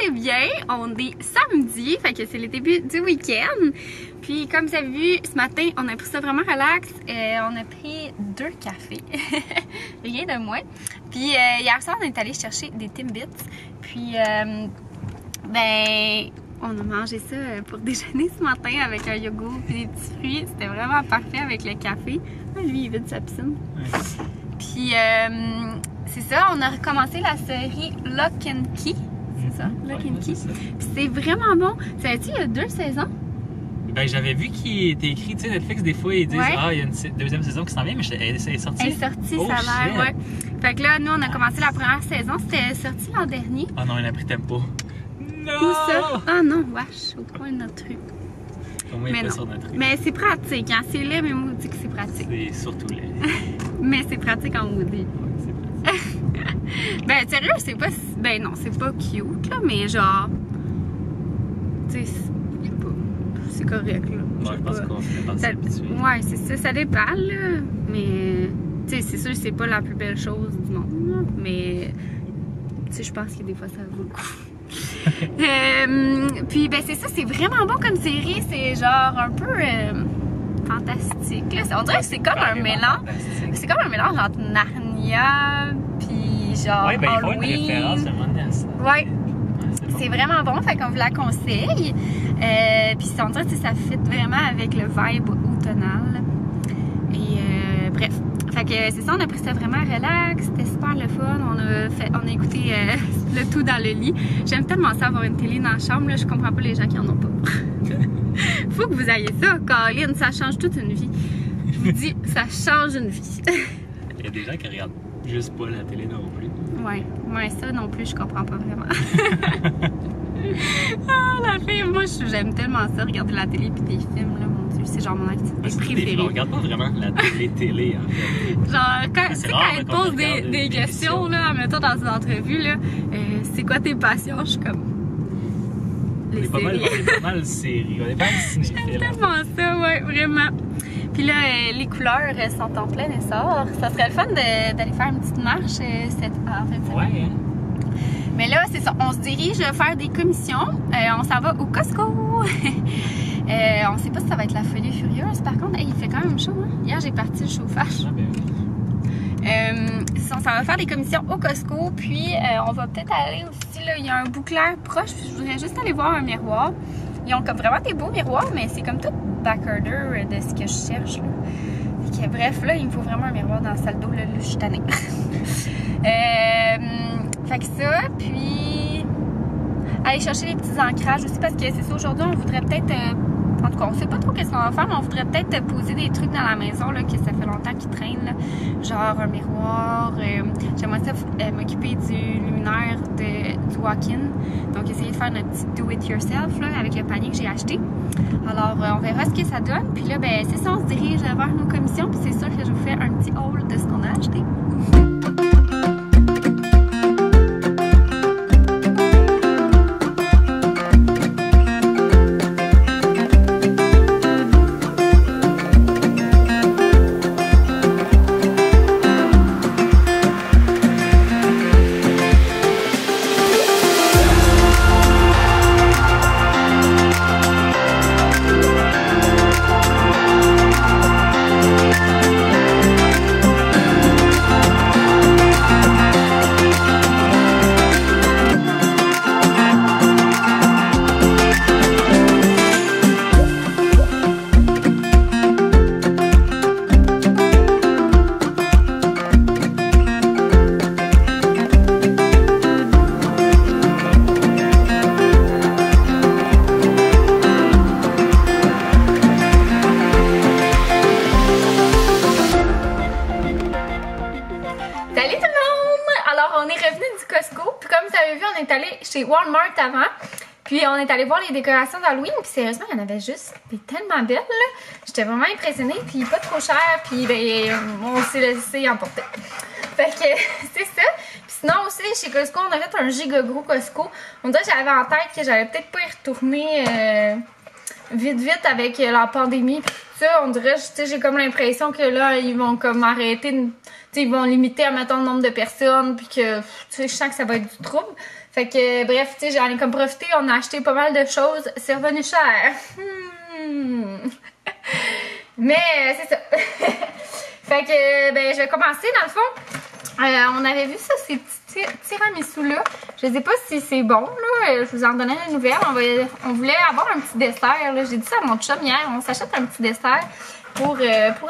allez bien? On est samedi, fait que c'est le début du week-end. Puis comme vous avez vu, ce matin, on a pris ça vraiment relax. On a pris 2 cafés, rien de moins. Puis hier soir, on est allé chercher des Timbits. Puis ben, on a mangé ça pour déjeuner ce matin avec un yogourt et des petits fruits. C'était vraiment parfait avec le café. Ah, lui, il vide sa piscine. Puis c'est ça, on a recommencé la série Lock and Key. C'est ça, Lock and Key. C'est vraiment bon. Savais-tu, il y a 2 saisons? Ben, j'avais vu qu'il était écrit, tu sais, Netflix, des fois, ils disent Ah, il y a une deuxième saison qui s'en vient, mais elle est sortie. Elle est sortie, ça a l'air, ouais. Fait que là, nous, on a commencé la première saison. C'était sorti l'an dernier. Ah non, elle a pris tempo. Non! Où ça? Ah non, wesh, au coin de notre truc. Mais non. Sur notre truc. Mais c'est pratique, hein. C'est laid, mais maudit que c'est pratique. C'est surtout laid. Mais c'est pratique en maudit. Ouais, c'est pratique. Ben, sérieux, c'est pas. Ben non, c'est pas cute, là, mais genre. Tu sais, je sais pas. C'est correct, là. Ouais, je pense qu'on finit par s'habituer. Ouais, c'est ça, ça dépend, là. Mais. Tu sais, c'est sûr que c'est pas la plus belle chose du monde, là. Mais. Tu sais, je pense que des fois, ça vaut le coup. Puis ben c'est ça, c'est vraiment bon comme série, c'est genre un peu fantastique là. On dirait que c'est comme un mélange, c'est comme un mélange entre Narnia puis genre ouais, ben, Halloween. Il faut une référence à ça. Ouais, c'est vraiment bon, fait qu'on vous la conseille. Puis on dirait que ça fit vraiment avec le vibe automnal. Et bref. Fait que c'est ça, on a pris ça vraiment relax, c'était super le fun, on a écouté le tout dans le lit. J'aime tellement ça avoir une télé dans la chambre, là, je comprends pas les gens qui en ont pas. Faut que vous ayez ça, Caroline, ça change toute une vie. Je vous dis, ça change une vie. Il y a des gens qui regardent juste pas la télé non plus. Ouais, ça non plus, je comprends pas vraiment. Ah, la fille, moi j'aime tellement ça, regarder la télé puis des films, là, mon Dieu, c'est genre mon activité préférée. On regarde pas vraiment la télé, en fait. Genre, quand elle te pose des questions, là, mettons dans une entrevue, là, c'est quoi tes passions? Je suis comme... Les séries. On est pas mal séries, on est pas mal cinéphile. J'aime tellement ça, ouais, vraiment. Puis là, les couleurs sont en plein essor. Ça serait le fun d'aller faire une petite marche en fin de semaine. Ouais, hein? Mais là, c'est ça, on se dirige faire des commissions. On s'en va au Costco. On sait pas si ça va être la folie furieuse. Par contre, il fait quand même chaud. Hein? Hier, j'ai parti le chauffage. On s'en va faire des commissions au Costco. Puis, on va peut-être aller aussi, là, il y a un bouclair proche. Puis je voudrais juste aller voir un miroir. Ils ont comme vraiment des beaux miroirs, mais c'est comme tout backorder de ce que je cherche. Là. Fait que, bref, là, il me faut vraiment un miroir dans la salle d'eau. Là, je suis tannée. Fait que ça, puis aller chercher les petits ancrages aussi parce que c'est ça, aujourd'hui on voudrait peut-être, en tout cas on sait pas trop qu'est-ce qu'on va faire, mais on voudrait peut-être poser des trucs dans la maison là, que ça fait longtemps qu'ils traînent, là. Genre un miroir, j'aimerais ça m'occuper du luminaire du walk-in, donc essayer de faire notre petit do-it-yourself là, avec le panier que j'ai acheté. Alors on verra ce que ça donne, puis là ben c'est ça, on se dirige vers nos commissions, puis c'est sûr que je vous fais un petit haul de ce qu'on a acheté. Chez Walmart avant, puis on est allé voir les décorations d'Halloween, puis sérieusement, il y en avait juste des tellement belles, là. J'étais vraiment impressionnée, puis pas trop cher, puis ben, on s'est laissé emporter. Fait que c'est ça. Puis sinon aussi, chez Costco, on a fait un giga gros Costco. On dirait que j'avais en tête que j'allais peut-être pas y retourner vite avec la pandémie, puis tout ça. On dirait, tu sais, j'ai comme l'impression que là, ils vont comme arrêter, tu sais, ils vont limiter à mettons le nombre de personnes, puis que, tu sais, je sens que ça va être du trouble. Fait que, bref, tu sais, j'en ai comme profité, on a acheté pas mal de choses, c'est revenu cher. Mais c'est ça. Fait que, ben, je vais commencer dans le fond. On avait vu ça, ces petits tiramisu-là. Je sais pas si c'est bon, là. Je vous en donnais des nouvelles. On voulait avoir un petit dessert, là. J'ai dit ça à mon chum hier. On s'achète un petit dessert pour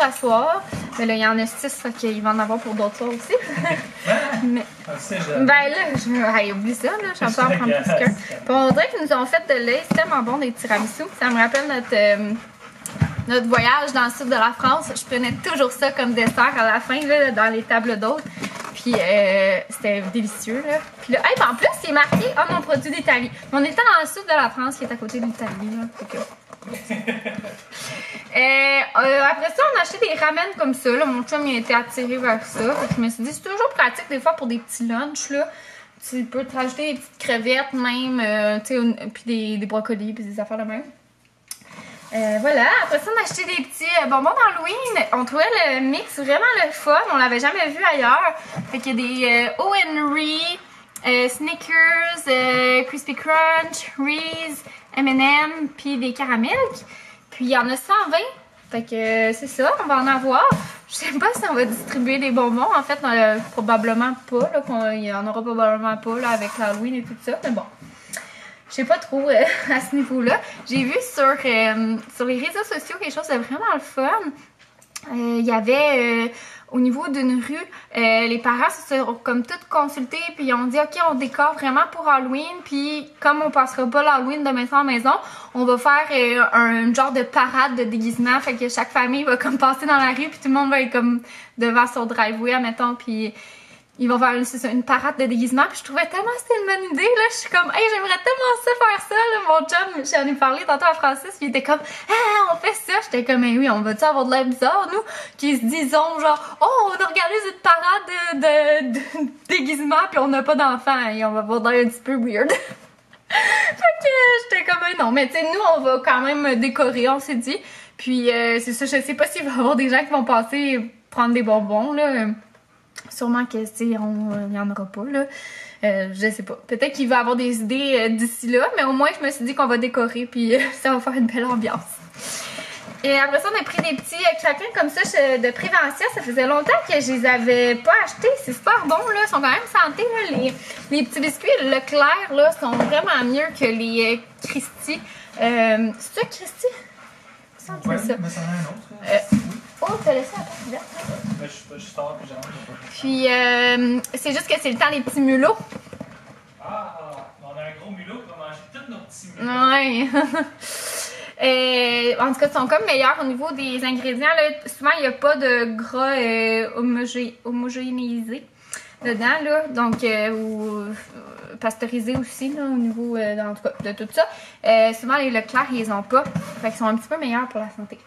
asseoir. Mais là, il y en a 6, fait qu'il va en avoir pour d'autres soirs aussi. Mais, ben là, hey, oublie ça, là. Je vais pas en prendre plus qu'un. Puis on dirait qu'ils nous ont fait de l'œil. C'est tellement bon, des tiramisu. Ça me rappelle notre voyage dans le sud de la France. Je prenais toujours ça comme dessert à la fin, là, dans les tables d'hôtes. Puis c'était délicieux, là. Puis là, hey, en plus, c'est marqué « Ah, mon produit d'Italie ». Mais on était dans le sud de la France, qui est à côté de l'Italie, là. Après ça, on a acheté des ramen comme ça, là. Mon chum, il a été attiré vers ça. Je me suis dit, c'est toujours pratique, des fois, pour des petits lunchs, là. Tu peux te rajouter des petites crevettes, même, tu sais, puis des brocolis, puis des affaires de même. Voilà, après ça, on a acheté des petits bonbons d'Halloween. On trouvait le mix vraiment le fun. On l'avait jamais vu ailleurs. Fait qu'il y a des O.Henry, Snickers, Crispy Crunch, Reese, M&M, puis des caramels. Puis il y en a 120. Fait que c'est ça, on va en avoir. Je sais pas si on va distribuer des bonbons. En fait, probablement pas. Il y en aura probablement pas là, avec l'Halloween et tout ça. Mais bon. Je sais pas trop à ce niveau-là. J'ai vu sur les réseaux sociaux quelque chose de vraiment le fun. Il y avait au niveau d'une rue, les parents se sont comme toutes consultés puis ils ont dit ok, on décore vraiment pour Halloween, puis comme on passera pas l'Halloween de maison en maison, on va faire un genre de parade de déguisement, fait que chaque famille va comme passer dans la rue puis tout le monde va être comme devant son driveway, admettons, puis ils vont faire une parade de déguisement. Puis je trouvais tellement que c'était une bonne idée. Là, je suis comme, hey, j'aimerais tellement ça faire ça. Là. Mon chum, j'en ai parlé tantôt à Francis. Puis il était comme, ah, on fait ça. J'étais comme, mais oui, on va-tu avoir de l'air bizarre, nous, qui se disons, genre, oh, on organise une parade de déguisement. Puis on n'a pas d'enfants. Et on va avoir de l'air un petit peu weird. Fait que j'étais comme, non, mais tu sais, nous, on va quand même décorer, on s'est dit. Puis c'est ça, je sais pas s'il va y avoir des gens qui vont passer prendre des bonbons, là. Sûrement que, tu sais, il n'y en aura pas, là. Je sais pas. Peut-être qu'il va y avoir des idées d'ici là, mais au moins, je me suis dit qu'on va décorer, puis ça va faire une belle ambiance. Et après ça, on a pris des petits craquelins comme ça de prévention. Ça faisait longtemps que je les avais pas achetés. C'est super bon, là. Ils sont quand même santé, là. Les petits biscuits Leclerc, là, sont vraiment mieux que les Christie. C'est ça, Christie? Ouais, ça. Mais ça en a un autre. Oh, t'as laissé la porte ouverte. Je sors puis j'entre. Puis, c'est juste que c'est le temps des petits mulots. Ah, on a un gros mulot qui va manger tous nos petits mulots. Ouais. En tout cas, ils sont comme meilleurs au niveau des ingrédients. Là. Souvent, il n'y a pas de gras homogénéisé dedans, là. Donc, ou pasteurisé aussi, là, au niveau en tout cas, de tout ça. Souvent, les Leclerc, ils les ont pas. Fait qu'ils sont un petit peu meilleurs pour la santé.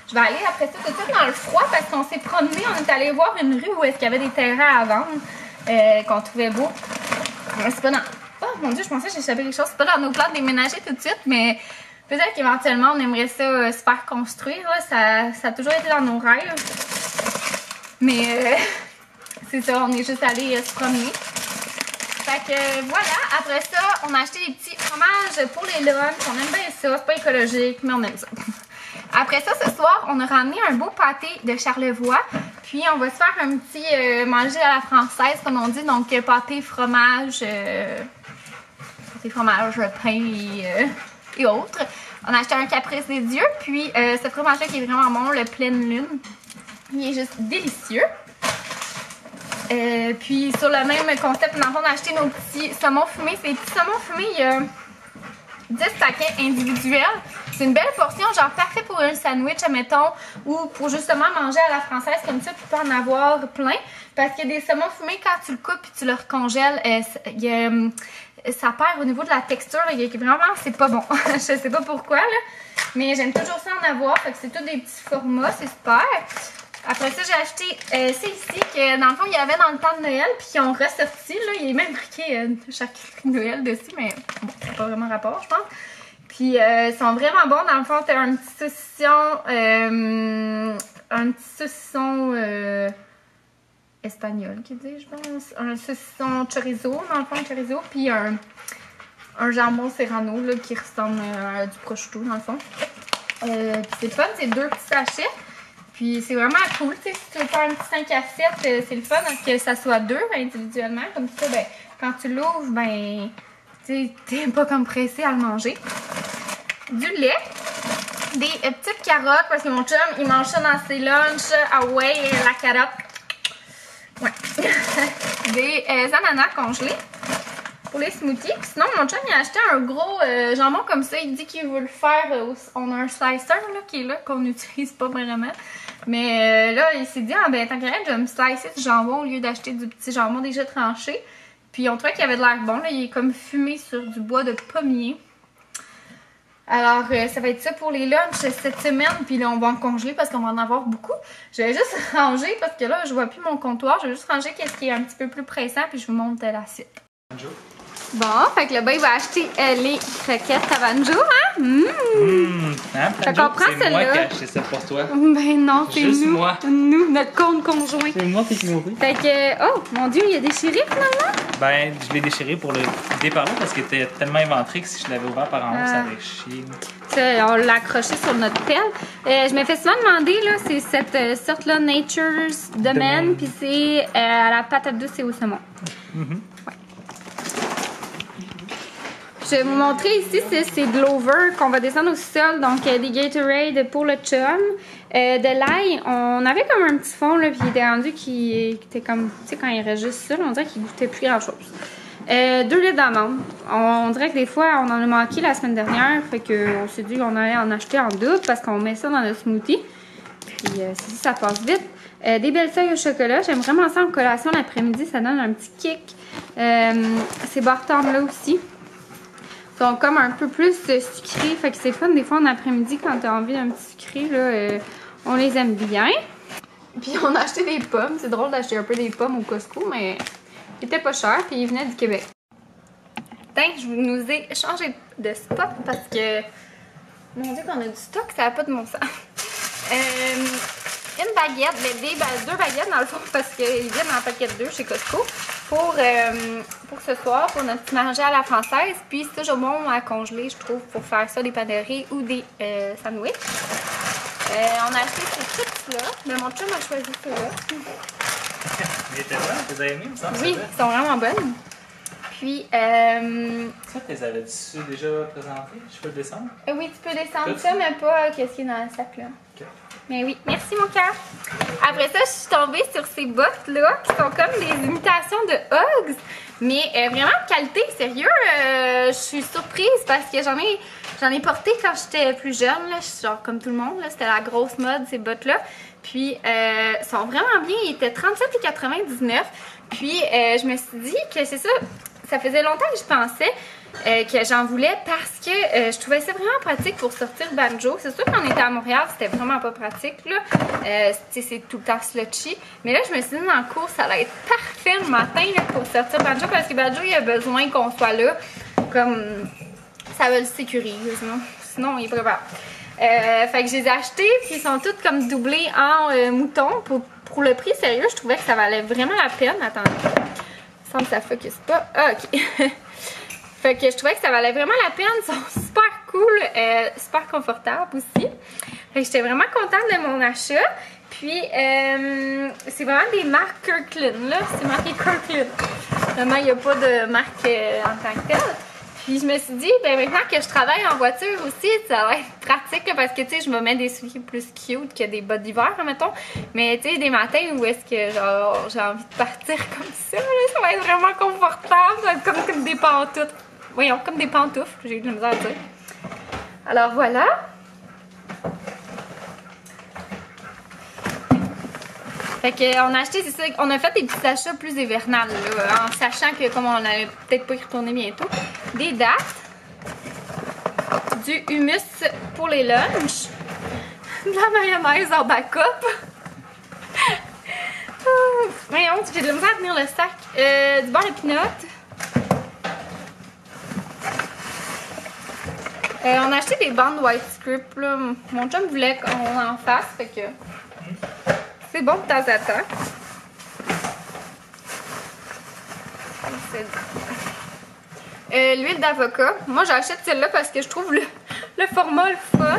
Je vais aller après ça tout de suite dans le froid parce qu'on s'est promené, on est allé voir une rue où est-ce qu'il y avait des terrains à vendre qu'on trouvait beau. C'est pas dans... Oh mon dieu, je pensais que j'échappais quelque chose. C'est pas dans nos plans de déménager tout de suite, mais peut-être qu'éventuellement on aimerait ça se faire construire. Là. Ça a toujours été dans nos rêves. Mais c'est ça, on est juste allé se promener. Fait que voilà, après ça, on a acheté des petits fromages pour les lunchs. On aime bien ça, c'est pas écologique, mais on aime ça. Après ça, ce soir, on a ramené un beau pâté de Charlevoix. Puis, on va se faire un petit manger à la française, comme on dit. Donc, pâté, fromage, pain et autres. On a acheté un caprice des dieux. Puis, ce fromage-là qui est vraiment bon, le pleine lune. Il est juste délicieux. Puis, sur le même concept, on a acheté nos petits saumons fumés. Ces petits saumons fumés, il y a 10 paquets individuels. C'est une belle portion, genre parfait pour un sandwich, admettons, ou pour justement manger à la française comme ça, tu peux en avoir plein. Parce qu'il y a des saumons fumés, quand tu le coupes et tu le recongèles, ça perd au niveau de la texture. Vraiment, c'est pas bon. Je sais pas pourquoi, là. Mais j'aime toujours ça en avoir. Fait que c'est tous des petits formats, c'est super. Après ça, j'ai acheté c'est ici que dans le fond, il y avait dans le temps de Noël, puis ils ont ressorti. Là, il est même marqué charcuterie de Noël dessus, mais bon, c'est pas vraiment rapport, je pense. Puis ils sont vraiment bons. Dans le fond, t'as un petit saucisson espagnol qui dit, je pense. Un saucisson chorizo, dans le fond, un chorizo, puis un jambon serrano là, qui ressemble à du prosciutto, dans le fond. Puis c'est fun, c'est 2 petits sachets. Puis c'est vraiment cool, tu sais, si tu veux faire un petit 5 à 7, c'est le fun que ça soit 2 individuellement. Comme ça, ben, quand tu l'ouvres, ben, tu t'es pas comme pressé à le manger. Du lait. Des petites carottes, parce que mon chum, il mange ça dans ses lunchs. Ah ouais, la carotte. Ouais. Des ananas congelés pour les smoothies. Puis sinon, mon chum, il a acheté un gros jambon comme ça. Il dit qu'il veut le faire. On a un slicer là, qui est là, qu'on n'utilise pas vraiment. Mais là, il s'est dit, ah ben, tant qu'à je vais me slicer du jambon au lieu d'acheter du petit jambon déjà tranché. Puis on trouvait qu'il avait de l'air bon. Là, il est comme fumé sur du bois de pommier. Alors, ça va être ça pour les lunchs cette semaine. Puis là, on va en congeler parce qu'on va en avoir beaucoup. Je vais juste ranger parce que là, je vois plus mon comptoir. Je vais juste ranger qu'est-ce qui est un petit peu plus pressant. Puis je vous montre la suite. Banjo. Bon, fait que le bain va acheter les croquettes à Banjo, hein? Hein, fait qu'on prend c'est moi celle-là. qui ai acheté ça pour toi. Ben non, c'est Juste nous. moi. Nous, notre compte conjoint. C'est moi qui nourris. Fait que, oh, mon Dieu, il a déchiré finalement. Ben, je l'ai déchiré pour le vider par là parce qu'il était tellement éventré que si je l'avais ouvert par en haut, ça aurait chié. Ça, on l'a accroché sur notre pelle. Je me fais souvent demander, là, c'est cette sorte-là, Nature's Domaine, puis c'est à la patate douce et au saumon. Ouais. Je vais vous montrer ici, c'est de l'over qu'on va descendre au sol, donc des Gatorade pour le chum. De l'ail, on avait comme un petit fond, là, puis il était rendu qui était comme, tu sais, quand il reste juste ça, on dirait qu'il goûtait plus grand-chose. 2 litres d'amandes. On dirait que des fois, on en a manqué la semaine dernière, fait qu'on s'est dit qu'on allait en acheter en double parce qu'on met ça dans le smoothie. Puis ça passe vite. Des belles feuilles au chocolat. J'aime vraiment ça en collation l'après-midi, ça donne un petit kick. Ces Bartons-là aussi sont comme un peu plus sucrés, fait que c'est fun des fois en après-midi quand t'as envie d'un petit sucré, là, on les aime bien. Puis on a acheté des pommes, c'est drôle d'acheter un peu des pommes au Costco, mais ils étaient pas chers, puis ils venaient du Québec. Je nous ai changé de spot parce que, mon Dieu qu'on a du stock, ça n'a pas de bon sens. Une baguette, 2 baguettes dans le fond parce qu'ils viennent en paquet de 2 chez Costco pour ce soir, pour notre petit manger à la française. Puis c'est toujours bon à congeler, je trouve, pour faire ça, des paneries ou des sandwichs. On a acheté ces chips-là, mais mon chum a choisi ceux-là. Il était bon, tu les as aimés, il me semble? Oui, ils sont vraiment bonnes. Puis, Ça, tu les avais-tu déjà présentés? Je peux le descendre? Oui, tu peux descendre ça, mais pas qu'est-ce qui est dans le sac là. Okay. Mais oui, merci mon cœur. Après ça, je suis tombée sur ces bottes-là qui sont comme des imitations de Hugs, mais vraiment de qualité, sérieux. Je suis surprise parce que j'en ai porté quand j'étais plus jeune, là, genre comme tout le monde, c'était la grosse mode ces bottes-là. Puis, sont vraiment bien, ils étaient 37,99. Puis, je me suis dit que c'est ça, ça faisait longtemps que je pensais que j'en voulais parce que je trouvais ça vraiment pratique pour sortir Banjo. C'est sûr qu'on était à Montréal, c'était vraiment pas pratique, là. C'est tout le temps slutchy. Mais là, je me suis dit dans le cours, ça allait être parfait le matin là, pour sortir Banjo parce que Banjo, il a besoin qu'on soit là. Comme ça va le sécuriser, sinon il est pas fait que je les ai achetés, puis ils sont toutes comme doublés en mouton. Pour le prix, sérieux, je trouvais que ça valait vraiment la peine. Attendez, il semble que ça focus pas. Ah, ok. Fait que je trouvais que ça valait vraiment la peine. Ils sont super cool, super confortables aussi. Fait que j'étais vraiment contente de mon achat. Puis, c'est vraiment des marques Kirkland, là. C'est marqué Kirkland. Vraiment, il n'y a pas de marque en tant que telle. Puis, je me suis dit, ben maintenant que je travaille en voiture aussi, ça va être pratique, là, parce que, tu sais, je me mets des souliers plus cute que des bottes d'hiver, mettons. Mais, tu sais, des matins où est-ce que, genre, j'ai envie de partir comme ça, là, ça va être vraiment confortable. Ça va être comme des pantoufles. Voyons, comme des pantoufles, j'ai eu de la misère à dire. Alors, voilà. Fait qu'on a acheté, c'est ça, on a fait des petits achats plus hivernales, là, en sachant que comme on allait peut-être pas y retourner bientôt, des dattes, du hummus pour les lunchs, de la mayonnaise en backup. Voyons, j'ai de la misère à tenir le sac, du beurre de pinot. On a acheté des bandes white script, là. Mon chum voulait qu'on en fasse, fait que c'est bon de temps à temps. L'huile d'avocat. Moi, j'achète celle-là parce que je trouve le format le fun.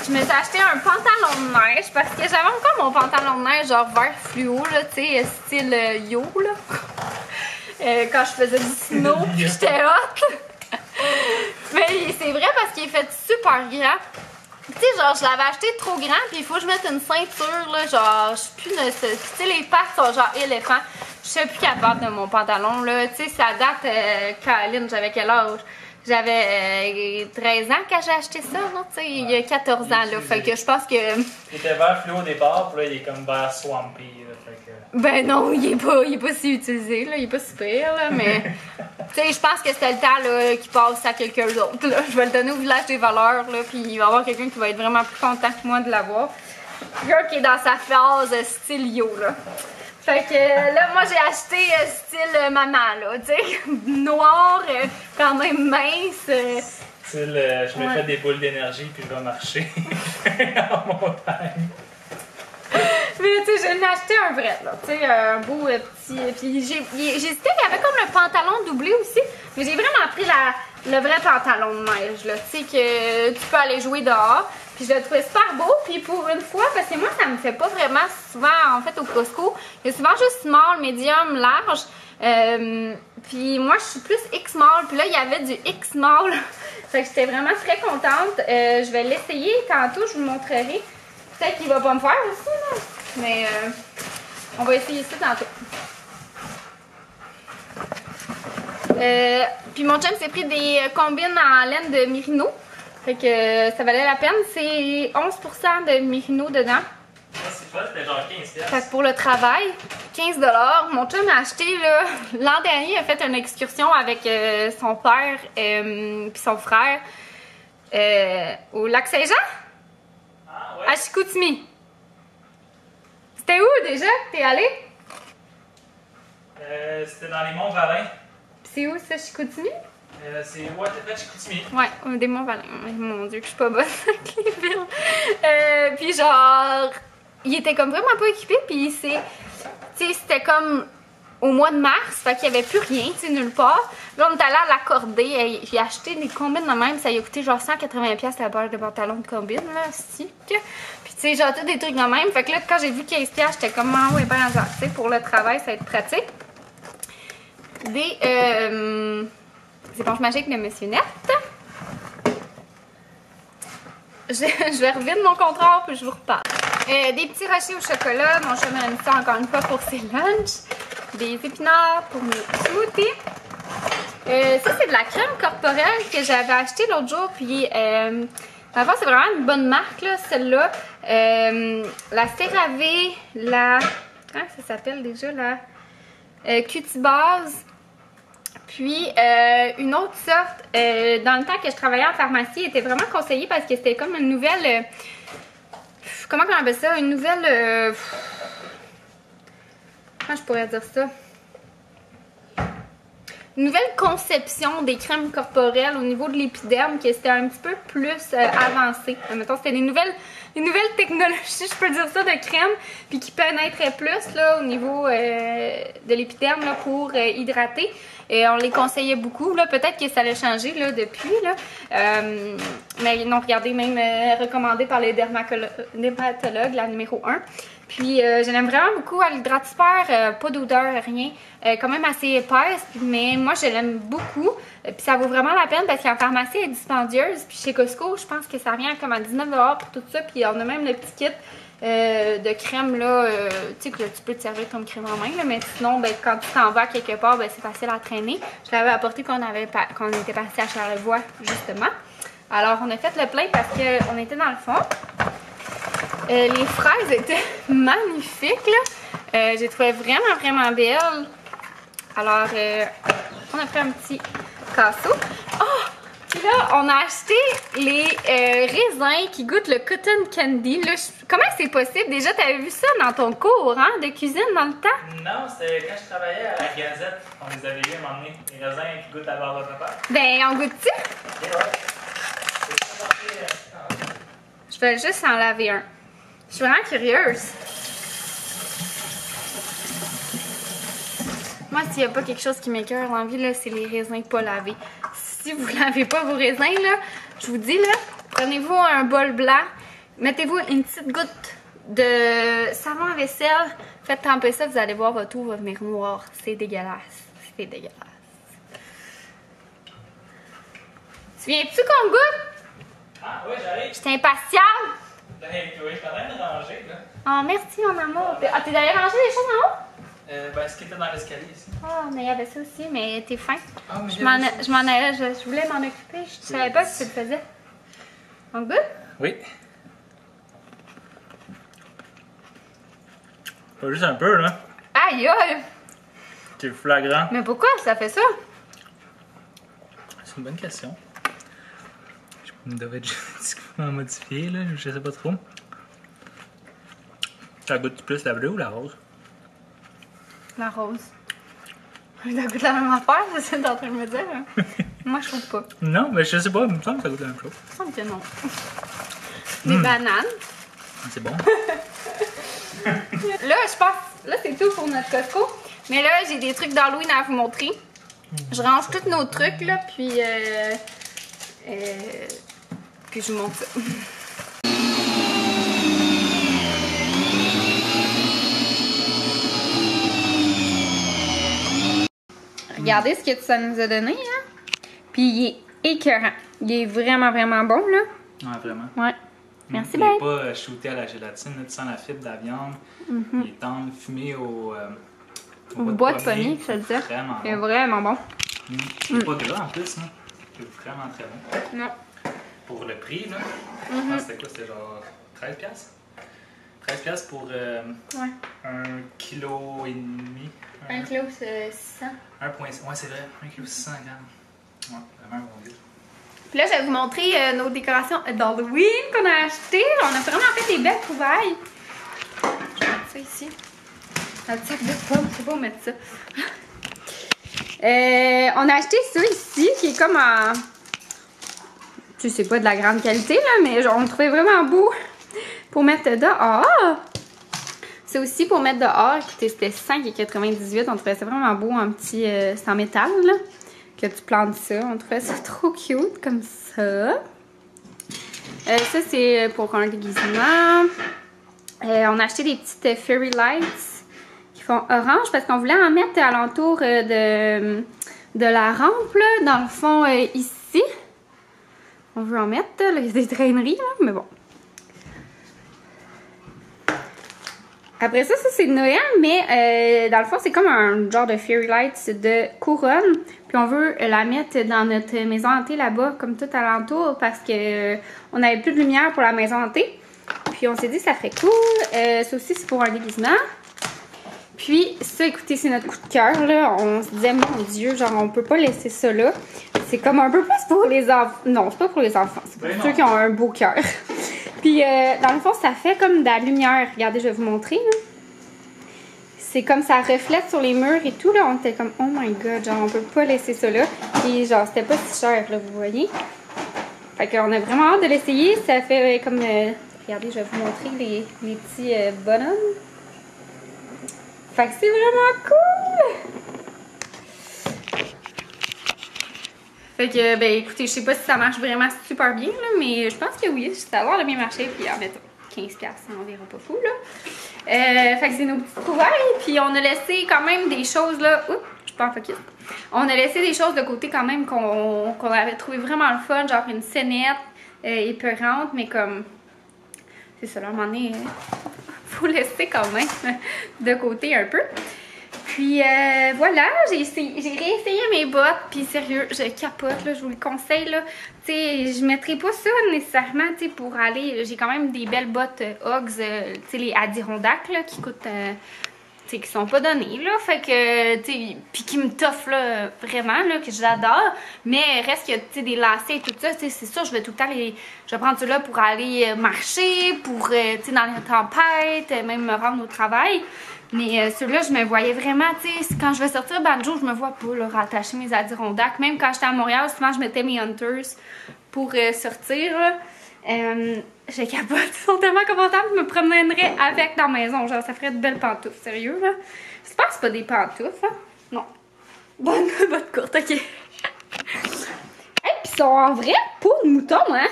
Je me suis acheté un pantalon de neige parce que j'avais encore mon pantalon de neige genre vert fluo, là, tu sais, style yo, là. Quand je faisais du snow, pis j'étais hot. Mais c'est vrai parce qu'il est fait super grand. Tu sais, genre, je l'avais acheté trop grand, puis il faut que je mette une ceinture, là, genre, je suis plus... Tu sais, les pattes sont genre éléphant. Je suis plus capable de mon pantalon, là. Tu sais, ça date, Caroline, j'avais quel âge? J'avais 13 ans quand j'ai acheté ça, là, tu sais, il y a 14 ans, là. Fait que je pense que... Il était vert fluo au départ, puis là, il est comme vert swampy, là, fait que... Ben non, il est pas si utilisé, là, il est pas si pire, là, mais... Tu sais, je pense que c'était le temps, là, qui passe à quelqu'un d'autre, là. Je vais le donner au village des valeurs, là, puis il va y avoir quelqu'un qui va être vraiment plus content que moi de l'avoir. Quelqu'un qui est dans sa phase style yo, là. Fait que là, moi, j'ai acheté style maman, là, tu sais, noir, quand même mince. Style, je me fais des boules d'énergie puis je vais marcher en montagne. Mais tu sais, je l'ai acheté un vrai, là, tu sais, un beau petit... Puis j'ai hésité, il y avait comme le pantalon doublé aussi, mais j'ai vraiment pris le vrai pantalon de neige, là, tu sais, que tu peux aller jouer dehors. Puis je le trouvais super beau, puis pour une fois, parce que moi, ça me fait pas vraiment souvent, en fait, au Costco. Il y a souvent juste small, medium, large. Puis moi, je suis plus X-small, puis là, il y avait du X-small. Fait que j'étais vraiment très contente. Je vais l'essayer tantôt, je vous montrerai. Peut-être qu'il va pas me faire aussi, là. Mais on va essayer ça tantôt. Puis mon chum s'est pris des combines en laine de Merino. Fait que ça valait la peine. C'est 11% de Merino dedans. C'est pas, c'était genre 15$. Fait que pour le travail, 15$. Mon chum a acheté, là, l'an dernier, il a fait une excursion avec son père puis son frère au lac Saint-Jean, Ah ouais? à Chicoutimi. C'était où déjà que t'es allé? C'était dans les Monts-Valin. C'est où ça, Chicoutimi? C'est ouais, t'es près de Chicoutimi. Ouais, des Monts-Valin. Mon Dieu, que je suis pas bonne avec les villes. Puis genre, il était comme vraiment pas équipé, puis tu sais, c'était comme au mois de mars, fait qu'il y avait plus rien, tu sais, nulle part. Là, on est allé à l'accorder. J'ai acheté des combines de même, ça lui a coûté genre 180$ la paire de pantalons de combine, là, stick. Puis tu sais, genre, tout des trucs de même. Fait que là, quand j'ai vu 15$, j'étais comme, ah ouais, ben, tu sais, pour le travail, ça va être pratique. Des éponges magiques de Monsieur Net. Je vais revide mon comptoir puis je vous reparle. Des petits rochers au chocolat. Mon chum aime ça encore une fois pour ses lunchs. Des épinards pour mes smoothies. Ça, c'est de la crème corporelle que j'avais acheté l'autre jour. Puis, d'abord, c'est vraiment une bonne marque, là, celle-là. La CeraVe, la... Comment ça s'appelle déjà, la... Cutibase. Puis, une autre sorte, dans le temps que je travaillais en pharmacie, était vraiment conseillée parce que c'était comme une nouvelle... comment on appelle ça? Une nouvelle... comment je pourrais dire ça? Une nouvelle conception des crèmes corporelles au niveau de l'épiderme, que c'était un petit peu plus avancé. Mettons, c'était des nouvelles technologies, je peux dire ça, de crème, puis qui pénétraient plus là, au niveau de l'épiderme là, pour hydrater. Et on les conseillait beaucoup. Peut-être que ça allait changer là, depuis. Là. Mais non, regardez, même recommandé par les dermatologues, la numéro 1. Puis je l'aime vraiment beaucoup. Elle hydrate super, pas d'odeur, rien. Quand même assez épaisse, mais moi je l'aime beaucoup. Puis ça vaut vraiment la peine parce qu'en pharmacie elle est dispendieuse. Puis chez Costco, je pense que ça revient comme à 19$ pour tout ça. Puis on a même le petit kit de crème là, tu sais que tu peux te servir comme crème en main. Là, mais sinon, ben, quand tu t'en vas quelque part, ben, c'est facile à traîner. Je l'avais apporté quand on était passé à Charlevoix, justement. Alors on a fait le plein parce qu'on était dans le fond. Les fraises étaient magnifiques, là. J'ai trouvé vraiment belles. Alors, on a fait un petit casseau. Oh! Puis là, on a acheté les raisins qui goûtent le cotton candy. Là, comment c'est possible? Déjà, tu avais vu ça dans ton cours hein, de cuisine dans le temps? Non, c'était quand je travaillais à la Gazette. On les avait eu à un moment donné. Les raisins qui goûtent la barre de papa. Ben, on goûte-tu? Et ouais. Je vais juste en laver un. Je suis vraiment curieuse. Moi, s'il n'y a pas quelque chose qui m'écoeure dans la vie, là, c'est les raisins pas lavés. Si vous lavez pas vos raisins, là, je vous dis, là, prenez-vous un bol blanc, mettez-vous une petite goutte de savon à vaisselle, faites tremper ça, vous allez voir, votre eau va venir noire. C'est dégueulasse. C'est dégueulasse. Tu viens-tu qu'on goûte? Ah, oui, j'arrive. J'étais impatiente. Oui, je suis en train de ranger, là. Oh, merci, mon amour. Ah, t'es allé ranger les choses en haut? Ben, ce qui était dans l'escalier ici. Ah, mais il y avait ça aussi, mais t'es fin. Ah, mais Je m'en allais, je voulais m'en occuper. Je savais pas que tu le faisais. On goûte? Oui. Pas juste un peu, là. Aïe, aïe! C'est flagrant. Mais pourquoi ça fait ça? C'est une bonne question. Je devais être génétiquement modifié, là. Je sais pas trop. Ça goûte plus la bleue ou la rose? La rose. Ça goûte la même affaire, c'est ça que t'es en train de me dire. Hein? Moi, je trouve pas. Non, mais je sais pas, il me semble que ça goûte la même chose. Il me semble que non. Des bananes. C'est bon. Là, je pense, là, c'est tout pour notre Costco. Mais là, j'ai des trucs d'Halloween à vous montrer. Je range tous nos trucs, là, puis je vous montre ça. Regardez ce que ça nous a donné, hein. Puis il est écœurant. Il est vraiment, vraiment bon, là. Ouais, vraiment. Ouais. Merci, Il Ben. n'est pas shooté à la gélatine, là, tu sens la fibre de la viande. Il est tendre, fumé au bois de pommier, ça le dit. Vraiment Il est bon. vraiment bon. Il n'est pas gras en plus, hein. C'est vraiment très bon. Non. Pour le prix, là, je pense que c'était quoi? C'était genre 13$? 13$ pour Ouais. 1,5 kg. 1 kilo, c'est 600. 1,5 ouais, c'est vrai, 1 kg 600 grammes. Ouais, vraiment un bon deal. Puis là, je vais vous montrer nos décorations d'Halloween qu'on a achetées. On a vraiment fait des belles trouvailles. Je vais mettre ça ici. Dans le sac de pommes, je sais pas où mettre ça. On a acheté ça ici, qui est comme en... Je sais pas de la grande qualité, là, mais genre, on le trouvait vraiment beau pour mettre dehors. C'est aussi pour mettre dehors. Écoutez, c'était 5,98. On trouvait ça vraiment beau, un petit... c'est en métal, là. Que tu plantes ça. On trouvait ça trop cute, comme ça. Ça, c'est pour un déguisement. On a acheté des petites fairy lights qui font orange parce qu'on voulait en mettre alentour de la rampe, là, dans le fond, ici. On veut en mettre, là, il y a des traîneries, là, mais bon. Après ça, c'est Noël, mais dans le fond, c'est comme un genre de fairy lights de couronne. Puis on veut la mettre dans notre maison hantée là-bas, comme tout alentour, parce que on n'avait plus de lumière pour la maison hantée. Puis on s'est dit que ça ferait cool. Ça aussi, c'est pour un déguisement. Puis ça, écoutez, c'est notre coup de cœur, là. On se disait, mon Dieu, genre, on peut pas laisser ça là. C'est comme un peu plus pour les enfants. Non, c'est pas pour les enfants. C'est pour ceux qui ont un beau cœur. Puis, dans le fond, ça fait comme de la lumière. Regardez, je vais vous montrer, là. C'est comme ça reflète sur les murs et tout, là. On était comme, oh my god, genre, on peut pas laisser ça là. Et genre, c'était pas si cher, là, vous voyez. Fait qu'on a vraiment hâte de l'essayer. Ça fait comme... regardez, je vais vous montrer les petits bonhommes. Fait que c'est vraiment cool! Fait que, ben écoutez, je sais pas si ça marche vraiment super bien, là, mais je pense que oui, ça a l'air de bien marcher. Puis en mettant 15$, on verra pas fou, là. Fait que c'est nos petites trouvailles. Puis on a laissé quand même des choses, là. Oups, je suis pas en focus. On a laissé des choses de côté quand même qu'on avait trouvé vraiment le fun, genre une scénette épeurante, mais comme... C'est ça, là, à un moment donné, faut laisser quand même de côté un peu. Puis voilà, j'ai réessayé mes bottes, puis sérieux, je capote, là, je vous le conseille, là. Tu sais, je mettrai pas ça nécessairement, tu sais, pour aller... J'ai quand même des belles bottes Uggs, tu sais, les Adirondack, là, qui coûtent... tu sais, qui sont pas données, là, fait que, tu sais, puis qui me toffent, là, vraiment, là, que j'adore, mais reste que, tu sais, des lacets et tout ça, tu sais, c'est sûr, je vais tout le temps je vais prendre ceux-là pour aller marcher, pour, tu sais, dans les tempêtes, même me rendre au travail, mais ceux-là, je me voyais vraiment, tu sais, quand je vais sortir banjo, je me vois pas, là, rattacher mes Adirondack, même quand j'étais à Montréal, souvent, je mettais mes Hunters pour sortir, là. Je capote, ils sont tellement confortables, je me promènerais avec dans la maison, genre ça ferait de belles pantoufles, sérieux là. J'espère que c'est pas des pantoufles, hein? Non. Bonne botte courte, ok. Hey, pis ils sont en vrai peau de mouton, hein?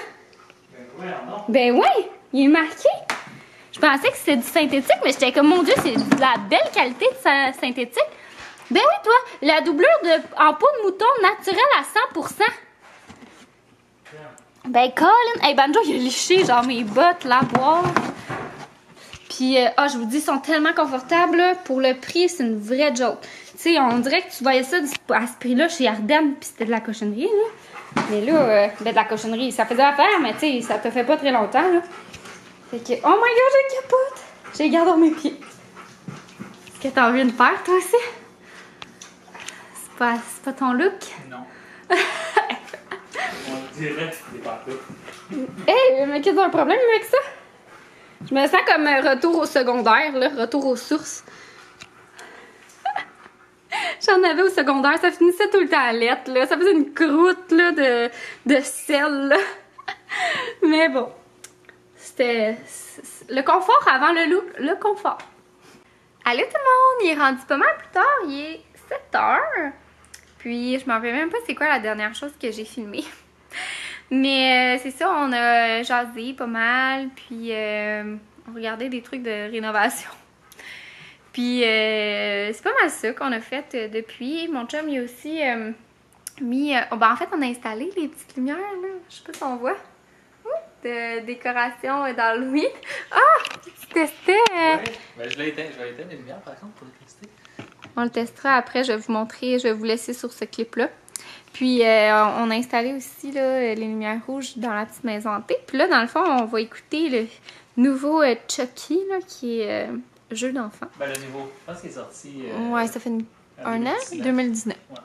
Ben ouais, non. Ben ouais, il est marqué. Je pensais que c'était du synthétique, mais j'étais comme, mon Dieu, c'est de la belle qualité de synthétique. Ben oui, toi, la doublure en peau de mouton naturelle à 100%. Ben, Colin, hey, Banjo, il a liché, genre, mes bottes, la boire. Puis, je vous dis, ils sont tellement confortables, là. Pour le prix, c'est une vraie joke. Tu sais, on dirait que tu voyais ça à ce prix-là chez Ardenne, puis c'était de la cochonnerie, là. Mais là, ben, de la cochonnerie, ça faisait affaire, mais tu sais, ça te fait pas très longtemps, là. Fait que, oh my god, j'ai capote! J'ai gardé dans mes pieds. Est-ce que t'as envie de faire, toi aussi? C'est pas ton look? Non. On dirait que c'est pas tout. Hey, mais qu'est-ce que t'as un problème avec ça? Je me sens comme un retour au secondaire, là, retour aux sources. J'en avais au secondaire, ça finissait tout le temps à lettres, là. Ça faisait une croûte, là, de sel, là. Mais bon, c'était le confort avant le look, le confort. Allô tout le monde, il est rendu pas mal plus tard, il est 7h. Puis je m'en rappelle même pas c'est quoi la dernière chose que j'ai filmée. Mais c'est ça, on a jasé pas mal, puis on regardait des trucs de rénovation. Puis c'est pas mal ça qu'on a fait depuis. Mon chum, il a aussi mis... en fait, on a installé les petites lumières, là. Je sais pas si on voit. De décoration d'Halloween. Ah! Tu testais? Ouais, ben je vais éteindre les lumières par contre pour le tester. On le testera après, je vais vous montrer, je vais vous laisser sur ce clip-là. Puis on a installé aussi là, les lumières rouges dans la petite maison hantée. Puis là, dans le fond, on va écouter le nouveau Chucky, là, qui est jeu d'enfant. Ben le nouveau, je pense qu'il est sorti... ouais, ça fait un an, 2019. Ouais.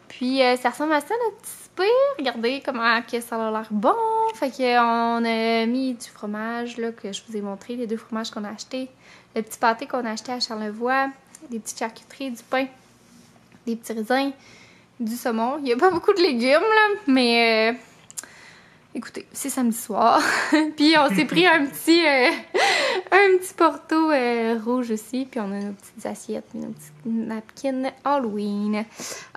Puis ça ressemble à ça, le petit spire. Regardez comment que ça a l'air bon. Fait qu'on a mis du fromage, là, que je vous ai montré, les 2 fromages qu'on a achetés. Le petit pâté qu'on a acheté à Charlevoix. Des petites charcuteries, du pain, des petits raisins, du saumon. Il n'y a pas beaucoup de légumes, là, mais écoutez, c'est samedi soir. Puis on s'est pris un petit porto rouge aussi. Puis on a nos petites assiettes, nos petites napkins Halloween.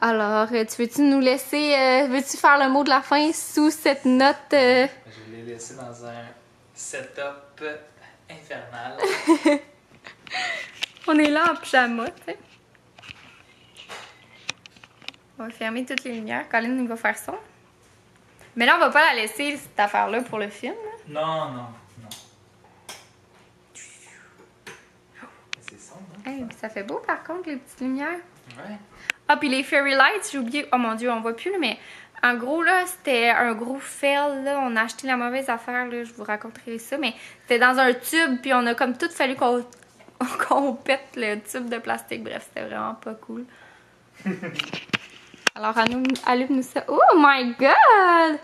Alors, tu veux-tu nous laisser, veux-tu faire le mot de la fin sous cette note? Je vais les laisser dans un setup infernal. On est là en pyjama, tu sais. On va fermer toutes les lumières. Colin, il va faire ça. Mais là, on va pas la laisser, cette affaire-là, pour le film. Là. Non. C'est sombre, hein? Hey, ça fait beau, par contre, les petites lumières. Ouais. Ah, puis les fairy lights, j'ai oublié. Oh mon Dieu, on voit plus, là, mais en gros, là, c'était un gros fail, là. On a acheté la mauvaise affaire, là. Je vous raconterai ça, mais c'était dans un tube, puis on a comme tout fallu qu'on pète le tube de plastique. Bref, c'était vraiment pas cool. Alors, allume-nous ça. Oh my god!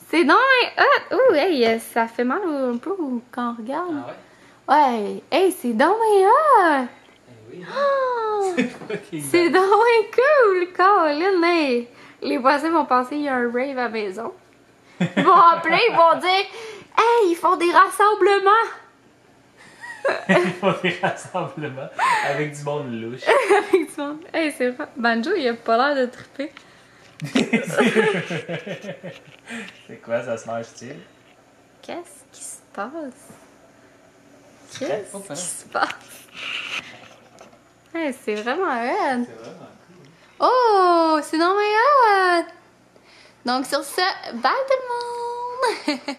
C'est donc hot! Oh, hey, ça fait mal un peu quand on regarde. Ah ouais? Ouais, hey, c'est donc hot! Eh oui. Oh, c'est donc cool, Colin! Hey, les voisins vont penser qu'il y a un rave à la maison. Ils vont appeler, ils vont dire hey, ils font des rassemblements! Il faut des rassemblements avec du monde louche. Avec du monde. Hey, c'est vrai. Banjo, il a pas l'air de triper. C'est quoi, ça se mange-t-il? Qu'est-ce qui se passe? Qu'est-ce Qu'est-ce qui se passe? Hey, c'est vraiment hot. C'est vraiment cool. Oh, c'est dans mes hot. Donc sur ce, bye tout le monde!